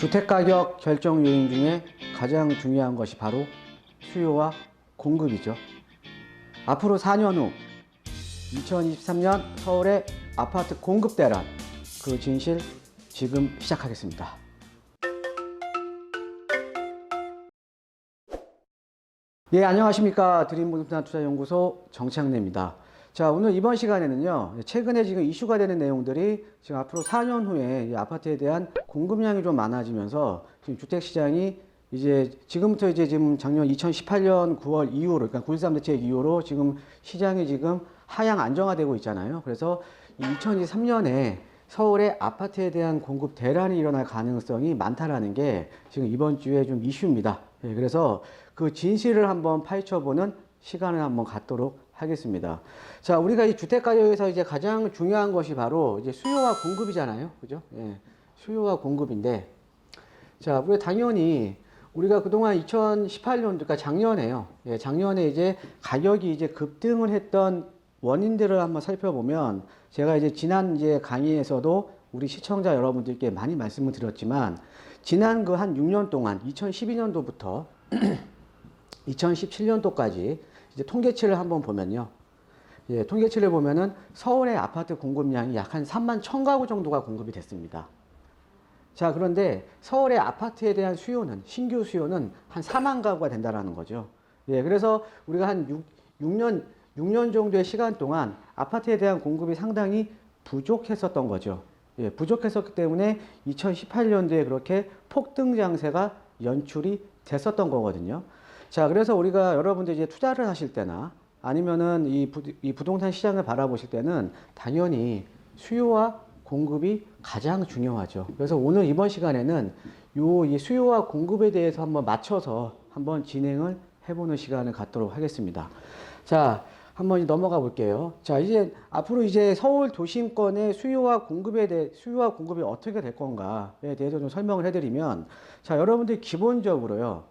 주택가격 결정 요인 중에 가장 중요한 것이 바로 수요와 공급이죠. 앞으로 4년 후 2023년 서울의 아파트 공급 대란, 그 진실 지금 시작하겠습니다. 예, 안녕하십니까. 드림부동산 투자연구소 정창래입니다. 자, 오늘 이번 시간에는요, 최근에 지금 이슈가 되는 내용들이 지금 앞으로 4년 후에 이 아파트에 대한 공급량이 좀 많아지면서 지금 주택시장이 이제 지금부터 이제 지금 작년 2018년 9월 이후로, 그러니까 9.13 대책 이후로 지금 시장이 지금 하향 안정화되고 있잖아요. 그래서 2023년에 서울의 아파트에 대한 공급 대란이 일어날 가능성이 많다라는 게 지금 이번 주에 좀 이슈입니다. 예, 그래서 그 진실을 한번 파헤쳐보는 시간을 한번 갖도록 하겠습니다. 자, 우리가 이 주택가격에서 이제 가장 중요한 것이 바로 이제 수요와 공급이잖아요. 그죠? 예, 수요와 공급인데, 자, 우리가 당연히 우리가 그동안 2018년도, 그러니까 작년에요. 예, 작년에 이제 가격이 이제 급등을 했던 원인들을 한번 살펴보면, 제가 이제 지난 이제 강의에서도 우리 시청자 여러분들께 많이 말씀을 드렸지만, 지난 그 한 6년 동안 2012년도부터 2017년도까지 이제 통계치를 한번 보면요. 예, 통계치를 보면은 서울의 아파트 공급량이 약 한 3만 1,000가구 정도가 공급이 됐습니다. 자, 그런데 서울의 아파트에 대한 수요는, 신규 수요는 한 4만 가구가 된다라는 거죠. 예, 그래서 우리가 한 6년 정도의 시간 동안 아파트에 대한 공급이 상당히 부족했었던 거죠. 예, 부족했었기 때문에 2018년도에 그렇게 폭등 장세가 연출이 됐었던 거거든요. 자, 그래서 우리가 여러분들 이제 투자를 하실 때나 아니면은 이 부동산 시장을 바라보실 때는 당연히 수요와 공급이 가장 중요하죠. 그래서 오늘 이번 시간에는 이 수요와 공급에 대해서 한번 맞춰서 한번 진행을 해보는 시간을 갖도록 하겠습니다. 자, 한번 넘어가 볼게요. 자, 이제 앞으로 이제 서울 도심권의 수요와 공급이 어떻게 될 건가에 대해서 좀 설명을 해드리면, 자, 여러분들 기본적으로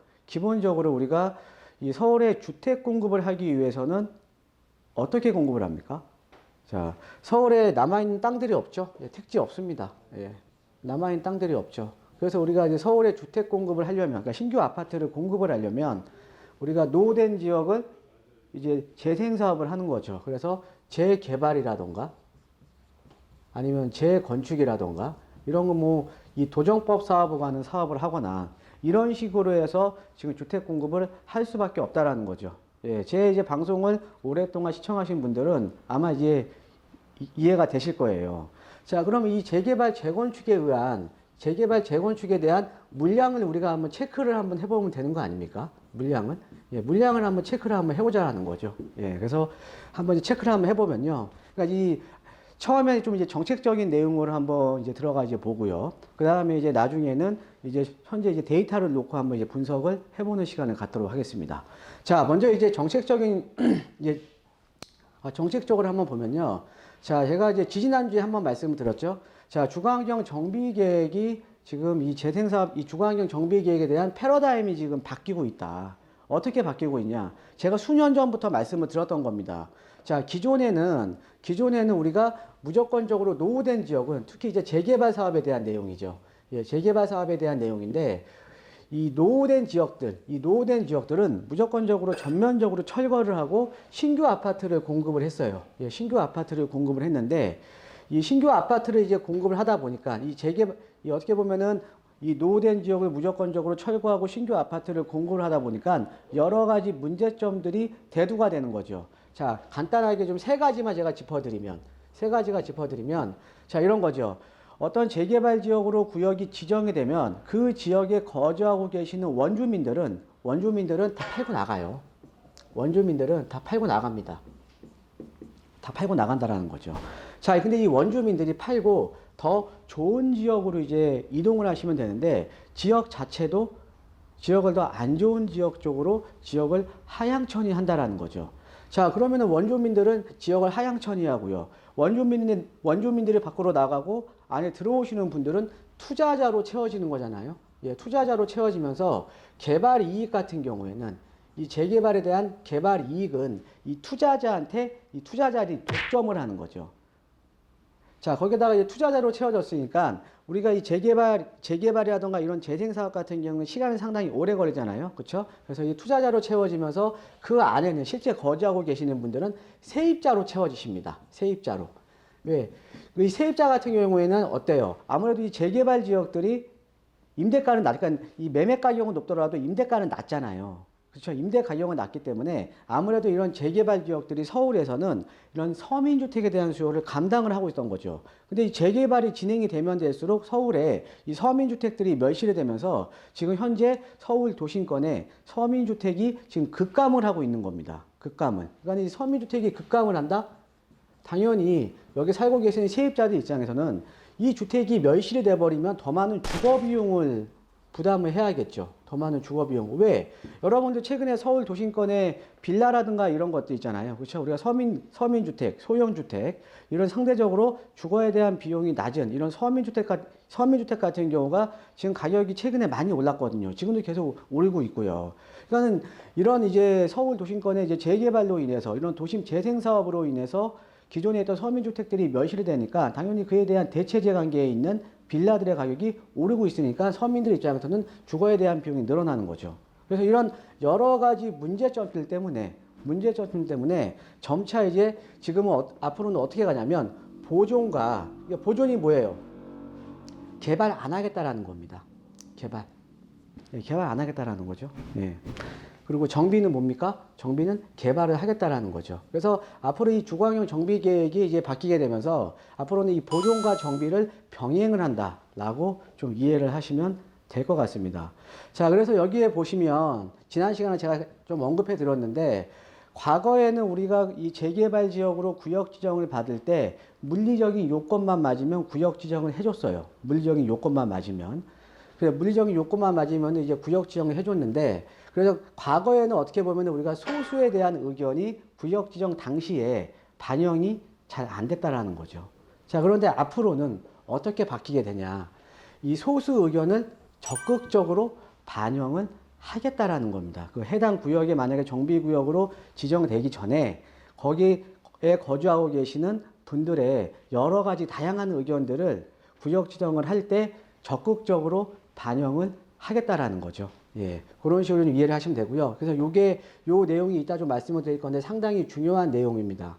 우리가 이 서울의 주택 공급을 하기 위해서는 어떻게 공급을 합니까? 자, 서울에 남아있는 땅들이 없죠? 예, 택지 없습니다. 예, 남아있는 땅들이 없죠. 그래서 우리가 이제 서울의 주택 공급을 하려면, 그러니까 신규 아파트를 공급을 하려면 우리가 노후된 지역을 이제 재생 사업을 하는 거죠. 그래서 재개발이라던가 아니면 재건축이라던가 이런 거 뭐 이 도정법 사업과 관한 사업을 하거나 이런 식으로 해서 지금 주택 공급을 할 수밖에 없다라는 거죠. 예, 제 이제 방송을 오랫동안 시청하신 분들은 아마 이제 이해가 되실 거예요. 자, 그러면 이 재개발 재건축에 대한 물량을 우리가 한번 체크를 한번 해보면 되는 거 아닙니까? 물량을. 예, 물량을 한번 체크를 한번 해보자는 거죠. 예, 그래서 한번 체크를 한번 해보면요. 그러니까 처음에 좀 이제 정책적인 내용을 한번 이제 들어가 이제 보고요. 그 다음에 이제 나중에는 이제 현재 이제 데이터를 놓고 한번 이제 분석을 해보는 시간을 갖도록 하겠습니다. 자, 먼저 이제 정책적으로 한번 보면요. 자, 제가 이제 지지난주에 한번 말씀을 드렸죠. 자, 주거환경 정비 계획이 지금 이 재생사업, 이 주거환경 정비 계획에 대한 패러다임이 지금 바뀌고 있다. 어떻게 바뀌고 있냐? 제가 수년 전부터 말씀을 드렸던 겁니다. 자, 기존에는 우리가 무조건적으로 노후된 지역은 특히 이제 재개발 사업에 대한 내용이죠. 예, 재개발 사업에 대한 내용인데 이 노후된 지역들은 무조건적으로 전면적으로 철거를 하고 신규 아파트를 공급을 했어요. 예, 신규 아파트를 공급을 했는데 이 신규 아파트를 이제 공급을 하다 보니까 어떻게 보면은 이 노후된 지역을 무조건적으로 철거하고 신규 아파트를 공급을 하다 보니까 여러 가지 문제점들이 대두가 되는 거죠. 자, 간단하게 좀 세 가지만 제가 짚어드리면, 자, 이런 거죠. 어떤 재개발 지역으로 구역이 지정이 되면 그 지역에 거주하고 계시는 원주민들은 다 팔고 나가요. 원주민들은 다 팔고 나갑니다. 다 팔고 나간다라는 거죠. 자, 근데 이 원주민들이 팔고 더 좋은 지역으로 이제 이동을 하시면 되는데 지역을 더 안 좋은 지역 쪽으로 지역을 하향 처리한다라는 거죠. 자, 그러면은 원주민들은 지역을 하향 처리하고요. 원주민들이 밖으로 나가고 안에 들어오시는 분들은 투자자로 채워지는 거잖아요. 예, 투자자로 채워지면서 개발 이익 같은 경우에는 이 재개발에 대한 개발 이익은 이 투자자들이 독점을 하는 거죠. 자, 거기다가 이제 투자자로 채워졌으니까 우리가 이 재개발이라던가 이런 재생사업 같은 경우는 시간이 상당히 오래 걸리잖아요. 그렇죠? 그래서 이 투자자로 채워지면서 그 안에는 실제 거주하고 계시는 분들은 세입자로 채워지십니다. 세입자로. 왜? 이 세입자 같은 경우에는 어때요? 아무래도 이 재개발 지역들이 임대가는 낮으니까 이 매매 가격은 높더라도 임대가는 낮잖아요. 그렇죠. 임대 가격은 낮기 때문에 아무래도 이런 재개발 지역들이 서울에서는 이런 서민주택에 대한 수요를 감당을 하고 있던 거죠. 근데 이 재개발이 진행이 되면 될수록 서울에 이 서민주택들이 멸실이 되면서 지금 현재 서울 도심권에 서민주택이 지금 급감을 하고 있는 겁니다. 급감을. 그러니까 이 서민주택이 급감을 한다? 당연히 여기 살고 계시는 세입자들 입장에서는 이 주택이 멸실이 돼버리면 더 많은 주거비용을 부담을 해야겠죠. 더 많은 주거비용. 왜? 여러분들 최근에 서울 도심권에 빌라라든가 이런 것도 있잖아요. 그렇죠? 우리가 서민주택, 소형주택, 이런 상대적으로 주거에 대한 비용이 낮은 이런 서민주택 같은 경우가 지금 가격이 최근에 많이 올랐거든요. 지금도 계속 오르고 있고요. 그러니까는 이런 이제 서울 도심권의 이제 재개발로 인해서 이런 도심 재생 사업으로 인해서 기존에 있던 서민주택들이 멸실이 되니까 당연히 그에 대한 대체재 관계에 있는 빌라들의 가격이 오르고 있으니까 서민들 입장에서는 주거에 대한 비용이 늘어나는 거죠. 그래서 이런 여러 가지 문제점들 때문에 점차 이제 지금은 앞으로는 어떻게 가냐면 보존이 뭐예요? 개발 안 하겠다라는 겁니다. 개발 안 하겠다라는 거죠. 예. 그리고 정비는 뭡니까? 정비는 개발을 하겠다라는 거죠. 그래서 앞으로 이 주거환경 정비 계획이 이제 바뀌게 되면서 앞으로는 이 보존과 정비를 병행을 한다라고 좀 이해를 하시면 될 것 같습니다. 자, 그래서 여기에 보시면 지난 시간에 제가 좀 언급해 드렸는데 과거에는 우리가 이 재개발 지역으로 구역 지정을 받을 때 물리적인 요건만 맞으면 구역 지정을 해줬어요. 물리적인 요건만 맞으면. 그래서 물리적인 요건만 맞으면 이제 구역 지정을 해줬는데 그래서 과거에는 어떻게 보면 우리가 소수에 대한 의견이 구역 지정 당시에 반영이 잘 안 됐다라는 거죠. 자, 그런데 앞으로는 어떻게 바뀌게 되냐. 이 소수 의견을 적극적으로 반영을 하겠다라는 겁니다. 그 해당 구역에 만약에 정비구역으로 지정되기 전에 거기에 거주하고 계시는 분들의 여러 가지 다양한 의견들을 구역 지정을 할 때 적극적으로 반영을 하겠다라는 거죠. 예, 그런 식으로 좀 이해를 하시면 되고요. 그래서 요 내용이 이따 좀 말씀을 드릴 건데 상당히 중요한 내용입니다.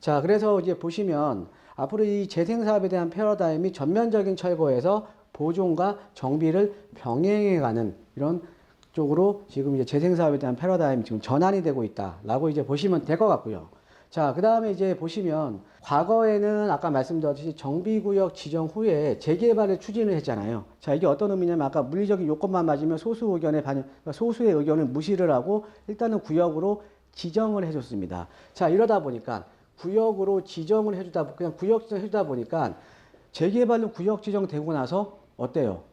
자, 그래서 이제 보시면 앞으로 이 재생사업에 대한 패러다임이 전면적인 철거에서 보존과 정비를 병행해가는 이런 쪽으로 지금 이제 재생사업에 대한 패러다임이 지금 전환이 되고 있다라고 이제 보시면 될 것 같고요. 자, 그 다음에 이제 보시면 과거에는 아까 말씀드렸듯이 정비구역 지정 후에 재개발을 추진을 했잖아요. 자, 이게 어떤 의미냐면 아까 물리적인 요건만 맞으면 소수의 의견을 무시를 하고 일단은 구역으로 지정을 해줬습니다. 자, 이러다 보니까 구역으로 지정을 해주다, 그냥 구역 지정을 해주다 보니까 재개발로 구역 지정되고 나서 어때요?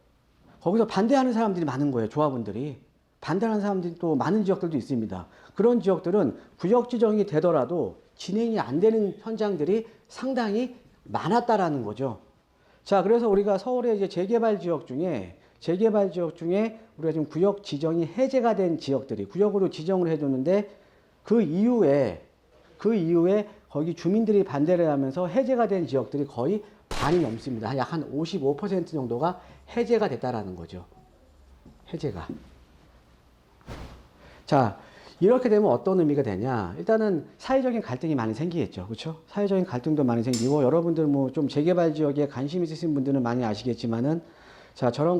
거기서 반대하는 사람들이 많은 거예요. 조합원들이. 반대하는 사람들이 또 많은 지역들도 있습니다. 그런 지역들은 구역 지정이 되더라도 진행이 안 되는 현장들이 상당히 많았다라는 거죠. 자, 그래서 우리가 서울의 이제 재개발 지역 중에 우리가 지금 구역 지정이 해제가 된 지역들이 구역으로 지정을 해줬는데 그 이후에 거기 주민들이 반대를 하면서 해제가 된 지역들이 거의 반이 넘습니다. 약 한 55% 정도가 해제가 됐다라는 거죠. 해제가. 자, 이렇게 되면 어떤 의미가 되냐. 일단은 사회적인 갈등이 많이 생기겠죠. 그렇죠? 사회적인 갈등도 많이 생기고 여러분들 뭐 좀 재개발 지역에 관심 있으신 분들은 많이 아시겠지만은 자, 저런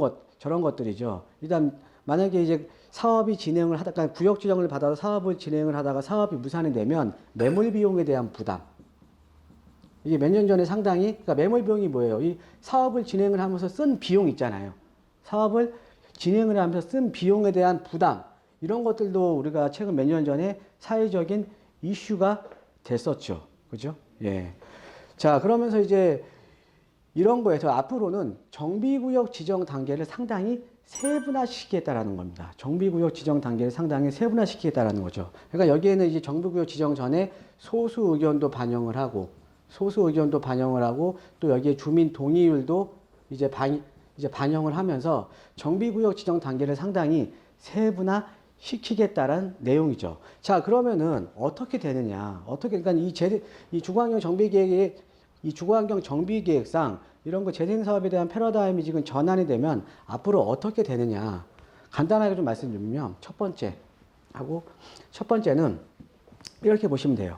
것들이죠. 일단 만약에 이제 사업이 진행을 하다가 구역 지정을 받아서 사업을 진행을 하다가 사업이 무산이 되면 매몰 비용에 대한 부담. 이게 몇 년 전에 상당히 그러니까 매몰 비용이 뭐예요? 이 사업을 진행을 하면서 쓴 비용 있잖아요. 사업을 진행을 하면서 쓴 비용에 대한 부담. 이런 것들도 우리가 최근 몇 년 전에 사회적인 이슈가 됐었죠. 그죠? 예. 자, 그러면서 이제 이런 거에서 앞으로는 정비구역 지정 단계를 상당히 세분화시키겠다라는 겁니다. 정비구역 지정 단계를 상당히 세분화시키겠다라는 거죠. 그러니까 여기에는 이제 정비구역 지정 전에 소수 의견도 반영을 하고 또 여기에 주민 동의율도 이제 반영을 하면서 정비구역 지정 단계를 상당히 세분화시키겠다라는 내용이죠. 자, 그러면은 어떻게 되느냐? 그러니까 이 주거환경 정비 계획의 이 주거환경 정비계획상 이런 거 재생사업에 대한 패러다임이 지금 전환이 되면 앞으로 어떻게 되느냐. 간단하게 좀 말씀드리면 첫 번째는 이렇게 보시면 돼요.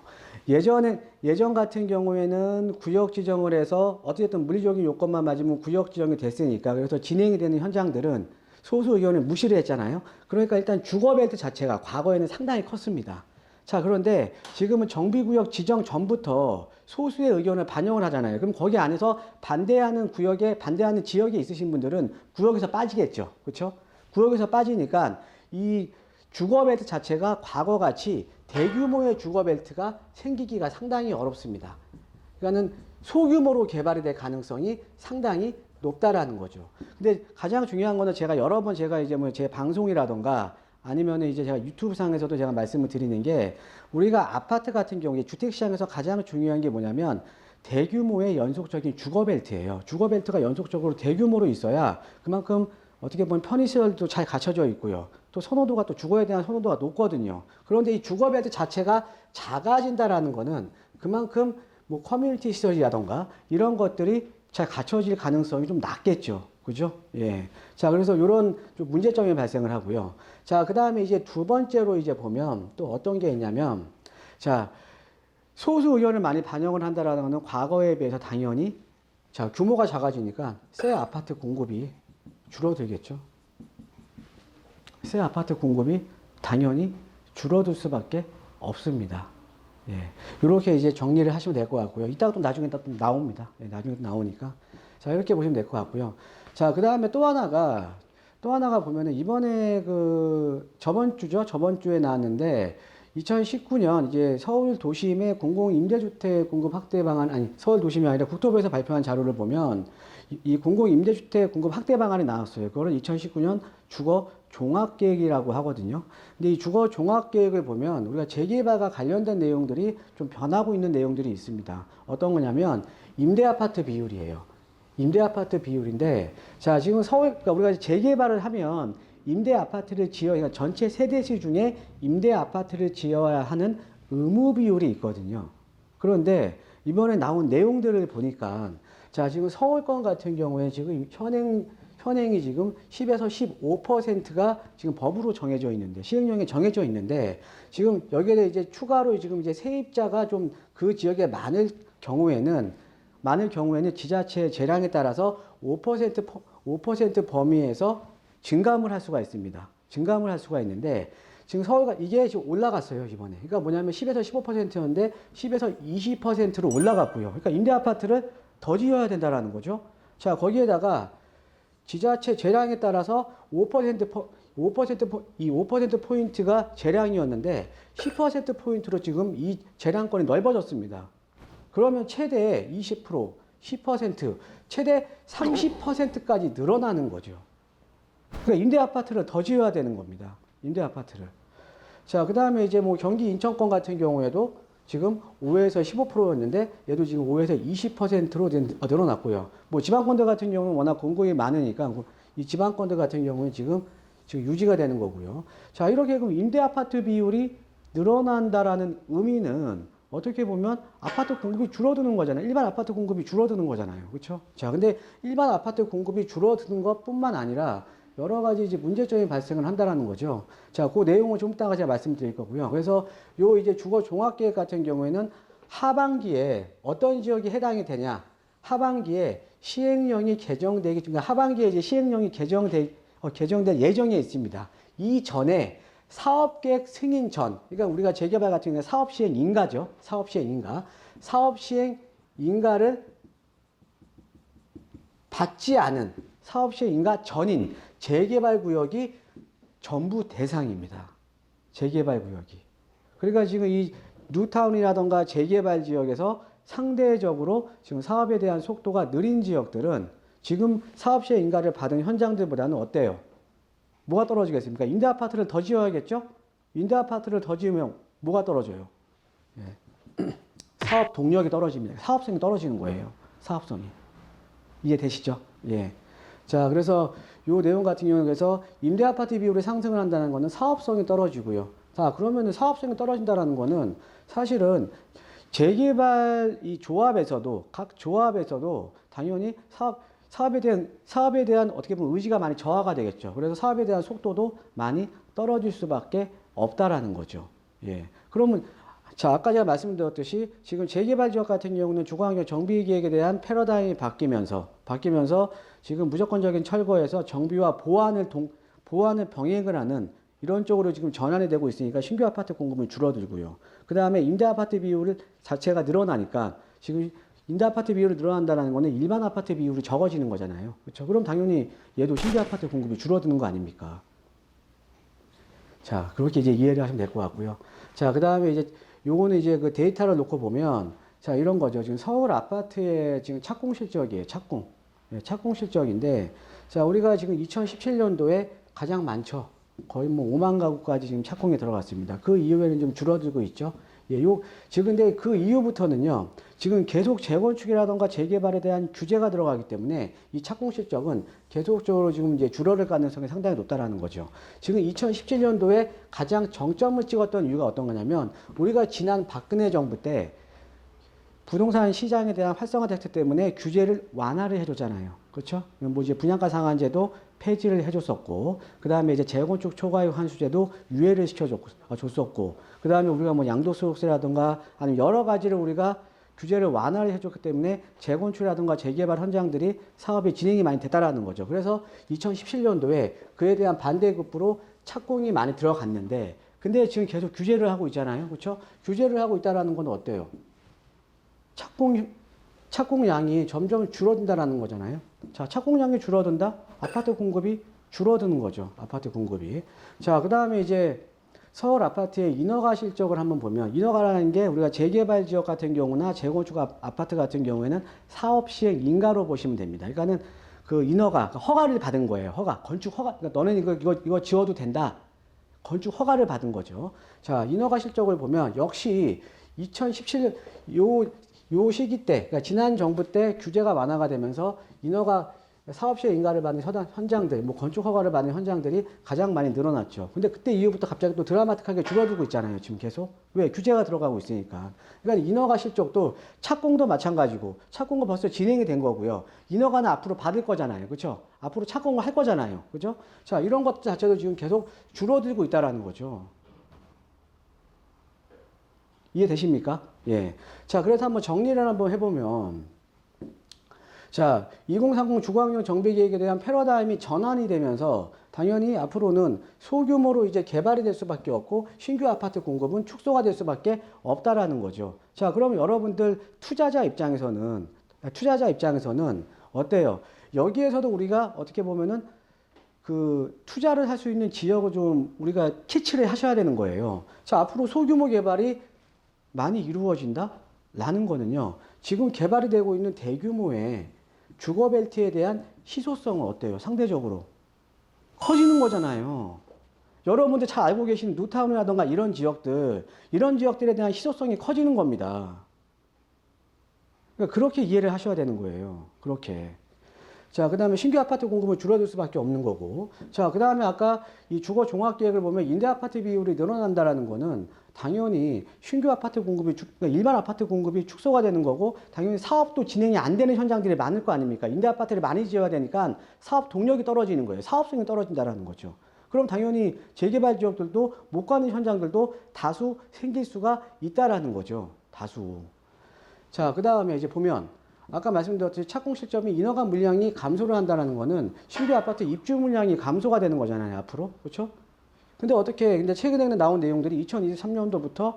예전 같은 경우에는 구역 지정을 해서 어쨌든 물리적인 요건만 맞으면 구역 지정이 됐으니까 그래서 진행이 되는 현장들은 소수 의견을 무시를 했잖아요. 그러니까 일단 주거벨트 자체가 과거에는 상당히 컸습니다. 자, 그런데 지금은 정비구역 지정 전부터 소수의 의견을 반영을 하잖아요. 그럼 거기 안에서 반대하는 지역에 있으신 분들은 구역에서 빠지겠죠. 그렇죠? 구역에서 빠지니까 이 주거벨트 자체가 과거같이 대규모의 주거벨트가 생기기가 상당히 어렵습니다. 그러니까는 소규모로 개발이 될 가능성이 상당히 높다라는 거죠. 근데 가장 중요한 거는 제가 여러 번 제가 이제 뭐 제 방송이라던가 아니면은 이제 제가 유튜브 상에서도 제가 말씀을 드리는 게 우리가 아파트 같은 경우에 주택 시장에서 가장 중요한 게 뭐냐면 대규모의 연속적인 주거벨트예요. 주거벨트가 연속적으로 대규모로 있어야 그만큼 어떻게 보면 편의시설도 잘 갖춰져 있고요. 또 선호도가 또 주거에 대한 선호도가 높거든요. 그런데 이 주거벨트 자체가 작아진다라는 거는 그만큼 뭐 커뮤니티 시설이라던가 이런 것들이 잘 갖춰질 가능성이 좀 낮겠죠. 그죠? 예. 자, 그래서 이런 좀 문제점이 발생을 하고요. 자, 그 다음에 이제 두 번째로 이제 보면 또 어떤 게 있냐면, 자, 소수 의견을 많이 반영을 한다라는 거는 과거에 비해서 당연히 자, 규모가 작아지니까 새 아파트 공급이 줄어들겠죠. 새 아파트 공급이 당연히 줄어들 수밖에 없습니다. 예. 이렇게 이제 정리를 하시면 될 것 같고요. 이따가 또 나중에 또 나옵니다. 예, 나중에 또 나오니까. 자, 이렇게 보시면 될 것 같고요. 자, 그 다음에 또 하나가 보면은 이번에 저번 주에 나왔는데 2019년 이제 서울 도심의 공공 임대주택 공급 확대 방안, 서울 도심이 아니라 국토부에서 발표한 자료를 보면 이 공공 임대주택 공급 확대 방안이 나왔어요. 그거를 2019년 주거 종합계획이라고 하거든요. 근데 이 주거 종합계획을 보면 우리가 재개발과 관련된 내용들이 좀 변하고 있는 내용들이 있습니다. 어떤 거냐면 임대아파트 비율이에요. 임대아파트 비율인데, 자, 지금 그러니까 우리가 재개발을 하면 그러니까 전체 세대수 중에 임대아파트를 지어야 하는 의무 비율이 있거든요. 그런데 이번에 나온 내용들을 보니까, 자, 지금 서울권 같은 경우에 지금 현행이 지금 10에서 15%가 지금 법으로 정해져 있는데, 시행령에 정해져 있는데, 지금 여기에 이제 추가로 지금 이제 세입자가 좀 그 지역에 많을 경우에는 지자체 재량에 따라서 5% 범위에서 증감을 할 수가 있습니다. 증감을 할 수가 있는데, 지금 서울가 이게 지금 올라갔어요, 이번에. 그러니까 뭐냐면 10에서 15%였는데 10에서 20%로 올라갔고요. 그러니까 임대 아파트를 더 지어야 된다라는 거죠. 자, 거기에다가 지자체 재량에 따라서 5% 포인트가 재량이었는데 10% 포인트로 지금 이 재량권이 넓어졌습니다. 그러면 최대 20%, 10%, 최대 30%까지 늘어나는 거죠. 그러니까 임대 아파트를 더 지어야 되는 겁니다. 임대 아파트를. 자, 그 다음에 이제 뭐 경기 인천권 같은 경우에도 지금 5에서 15%였는데 얘도 지금 5에서 20%로 늘어났고요. 뭐 지방권들 같은 경우는 워낙 공급이 많으니까 이 지방권들 같은 경우는 지금 유지가 되는 거고요. 자, 이렇게 그럼 임대 아파트 비율이 늘어난다라는 의미는 어떻게 보면 아파트 공급이 줄어드는 거잖아요. 일반 아파트 공급이 줄어드는 거잖아요. 그렇죠? 자, 근데 일반 아파트 공급이 줄어드는 것뿐만 아니라 여러 가지 이제 문제점이 발생을 한다라는 거죠. 자, 그 내용을 좀 이따가 제가 말씀드릴 거고요. 그래서 요 이제 주거 종합계획 같은 경우에는 하반기에 어떤 지역이 해당이 되냐? 하반기에 시행령이 개정되기, 그러니까 하반기에 이제 시행령이 개정될 예정에 있습니다. 이 전에 사업계획 승인 전, 그러니까 우리가 재개발 같은 경우에 사업시행 인가죠. 사업시행 인가를 받지 않은 사업시행 인가 전인 재개발 구역이 전부 대상입니다. 재개발 구역이. 그러니까 지금 이 뉴타운이라던가 재개발 지역에서 상대적으로 지금 사업에 대한 속도가 느린 지역들은 지금 사업시행 인가를 받은 현장들보다는 어때요? 뭐가 떨어지겠습니까? 임대 아파트를 더 지어야겠죠? 임대 아파트를 더 지으면 뭐가 떨어져요? 예. 사업 동력이 떨어집니다. 사업성이 떨어지는 거예요. 사업성이. 이해되시죠? 예. 자, 그래서 요 내용 같은 경우는 그래서 임대 아파트 비율이 상승을 한다는 거는 사업성이 떨어지고요. 자, 그러면은 사업성이 떨어진다라는 거는 사실은 재개발 이 조합에서도 각 조합에서도 당연히 사업에 대한 어떻게 보면 의지가 많이 저하가 되겠죠. 그래서 사업에 대한 속도도 많이 떨어질 수밖에 없다라는 거죠. 예. 그러면 자, 아까 제가 말씀드렸듯이 지금 재개발 지역 같은 경우는 주거환경 정비 계획에 대한 패러다임이 바뀌면서 지금 무조건적인 철거에서 정비와 보완을 병행을 하는 이런 쪽으로 지금 전환이 되고 있으니까 신규 아파트 공급은 줄어들고요. 그 다음에 임대 아파트 비율 자체가 늘어나니까 지금 임대 아파트 비율이 늘어난다는 거는 일반 아파트 비율이 적어지는 거잖아요. 그렇죠? 그럼 당연히 얘도 신규 아파트 공급이 줄어드는 거 아닙니까? 자, 그렇게 이제 이해를 하시면 될 것 같고요. 자, 그 다음에 이제 요거는 이제 그 데이터를 놓고 보면 자, 이런 거죠. 지금 서울 아파트의 지금 착공 실적이에요. 착공. 예, 착공 실적인데 자, 우리가 지금 2017년도에 가장 많죠. 거의 뭐 5만 가구까지 지금 착공에 들어갔습니다. 그 이후에는 좀 줄어들고 있죠. 예, 지금 근데 그 이후부터는요, 지금 계속 재건축이라던가 재개발에 대한 규제가 들어가기 때문에 이 착공 실적은 계속적으로 지금 이제 줄어들 가능성이 상당히 높다라는 거죠. 지금 2017년도에 가장 정점을 찍었던 이유가 어떤 거냐면, 우리가 지난 박근혜 정부 때 부동산 시장에 대한 활성화 대책 때문에 규제를 완화를 해줬잖아요. 그렇죠? 뭐 이제 분양가 상한제도 폐지를 해줬었고, 그 다음에 이제 재건축 초과이익 환수제도 유예를 줬었고, 그 다음에 우리가 뭐 양도소득세라든가 아니면 여러 가지를 우리가 규제를 완화를 해줬기 때문에 재건축이라든가 재개발 현장들이 사업이 진행이 많이 됐다라는 거죠. 그래서 2017년도에 그에 대한 반대급부로 착공이 많이 들어갔는데, 근데 지금 계속 규제를 하고 있잖아요. 그렇죠? 규제를 하고 있다라는 건 어때요? 착공량이 점점 줄어든다라는 거잖아요. 자, 착공량이 줄어든다? 아파트 공급이 줄어드는 거죠. 아파트 공급이. 자, 그 다음에 이제 서울 아파트의 인허가 실적을 한번 보면, 인허가라는 게 우리가 재개발 지역 같은 경우나 재건축 아파트 같은 경우에는 사업 시행 인가로 보시면 됩니다. 그러니까는 그 인허가, 허가를 받은 거예요. 허가, 건축 허가. 그러니까 너는 이거 지어도 된다. 건축 허가를 받은 거죠. 자, 인허가 실적을 보면 역시 2017년 요 시기 때, 그러니까 지난 정부 때 규제가 완화가 되면서 인허가 사업시행 인가를 받는 현장들, 뭐 건축 허가를 받는 현장들이 가장 많이 늘어났죠. 근데 그때 이후부터 갑자기 또 드라마틱하게 줄어들고 있잖아요. 지금 계속. 왜? 규제가 들어가고 있으니까. 그러니까 인허가 실적도 착공도 마찬가지고, 착공도 벌써 진행이 된 거고요. 인허가는 앞으로 받을 거잖아요. 그렇죠? 앞으로 착공을 할 거잖아요. 그렇죠? 자, 이런 것 자체도 지금 계속 줄어들고 있다라는 거죠. 이해되십니까? 예. 자, 그래서 한번 정리를 한번 해보면, 자, 2030 주거환경 정비 계획에 대한 패러다임이 전환이 되면서 당연히 앞으로는 소규모로 이제 개발이 될 수밖에 없고 신규 아파트 공급은 축소가 될 수밖에 없다라는 거죠. 자, 그럼 여러분들 투자자 입장에서는 어때요? 여기에서도 우리가 어떻게 보면은 그 투자를 할 수 있는 지역을 좀 우리가 캐치를 하셔야 되는 거예요. 자, 앞으로 소규모 개발이 많이 이루어진다? 라는 거는요, 지금 개발이 되고 있는 대규모의 주거벨트에 대한 희소성은 어때요? 상대적으로 커지는 거잖아요. 여러분들 잘 알고 계시는 뉴타운이라던가 이런 지역들에 대한 희소성이 커지는 겁니다. 그러니까 그렇게 이해를 하셔야 되는 거예요. 그렇게. 자, 그 다음에 신규 아파트 공급은 줄어들 수밖에 없는 거고. 자, 그 다음에 아까 이 주거 종합계획을 보면 임대 아파트 비율이 늘어난다라는 거는 당연히 신규 아파트 공급이, 그러니까 일반 아파트 공급이 축소가 되는 거고, 당연히 사업도 진행이 안 되는 현장들이 많을 거 아닙니까? 임대 아파트를 많이 지어야 되니까 사업 동력이 떨어지는 거예요. 사업성이 떨어진다라는 거죠. 그럼 당연히 재개발 지역들도 못 가는 현장들도 다수 생길 수가 있다라는 거죠. 다수. 자, 그 다음에 이제 보면, 아까 말씀드렸듯이 착공 실점이 인허가 물량이 감소를 한다는 거는 신규 아파트 입주 물량이 감소가 되는 거잖아요, 앞으로. 그렇죠? 근데 최근에 나온 내용들이 2023년도부터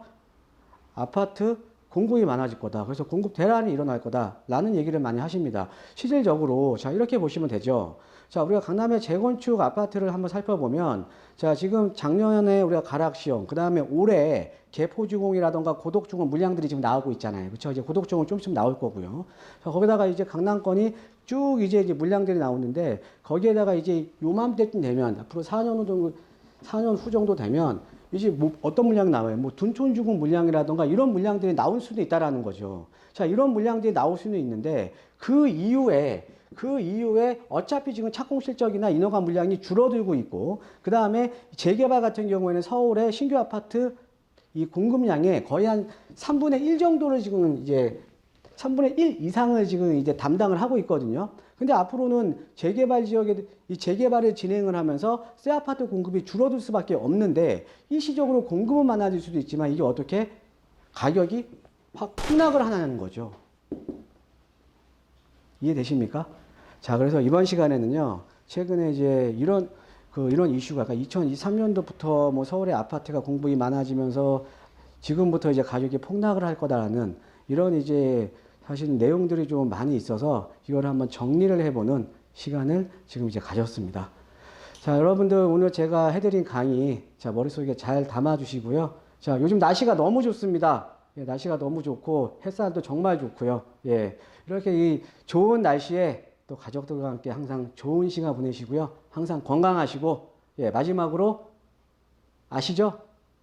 아파트 공급이 많아질 거다. 그래서 공급 대란이 일어날 거다라는 얘기를 많이 하십니다. 실질적으로 자, 이렇게 보시면 되죠. 자, 우리가 강남의 재건축 아파트를 한번 살펴보면, 자, 지금 작년에 우리가 가락시용, 그 다음에 올해 개포주공이라던가 고덕주공 물량들이 지금 나오고 있잖아요. 그렇죠? 이제 고덕주공 좀 있으면 나올 거고요. 자, 거기다가 이제 강남권이 쭉 이제 물량들이 나오는데, 거기에다가 이제 요맘때쯤 되면 앞으로 4년 후 정도 되면 이제 뭐 어떤 물량이 나와요? 뭐 둔촌주공 물량이라던가 이런 물량들이 나올 수도 있다라는 거죠. 자, 이런 물량들이 나올 수는 있는데 그 이후에 어차피 지금 착공 실적이나 인허가 물량이 줄어들고 있고, 그 다음에 재개발 같은 경우에는 서울의 신규 아파트 이 공급량의 거의 한 3분의 1 정도를 지금 이제 3분의 1 이상을 지금 이제 담당을 하고 있거든요. 근데 앞으로는 재개발 지역에 이 재개발을 진행을 하면서 새 아파트 공급이 줄어들 수밖에 없는데 일시적으로 공급은 많아질 수도 있지만 이게 어떻게 가격이 확 폭락을 하는 거죠. 이해되십니까? 자, 그래서 이번 시간에는요, 최근에 이제 이런 이슈가, 그러니까 2023년도부터 뭐 서울의 아파트가 공급이 많아지면서 지금부터 이제 가격이 폭락을 할 거다라는 이런 이제 사실 내용들이 좀 많이 있어서 이걸 한번 정리를 해보는 시간을 지금 이제 가졌습니다. 자, 여러분들 오늘 제가 해드린 강의, 자, 머릿속에 잘 담아주시고요. 자, 요즘 날씨가 너무 좋습니다. 예, 날씨가 너무 좋고 햇살도 정말 좋고요. 예, 이렇게 이 좋은 날씨에 또 가족들과 함께 항상 좋은 시간 보내시고요. 항상 건강하시고, 예, 마지막으로 아시죠?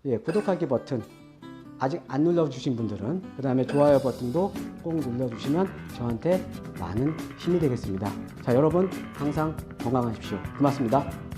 예, 구독하기 버튼 아직 안 눌러주신 분들은 그 다음에 좋아요 버튼도 꼭 눌러주시면 저한테 많은 힘이 되겠습니다. 자, 여러분 항상 건강하십시오. 고맙습니다.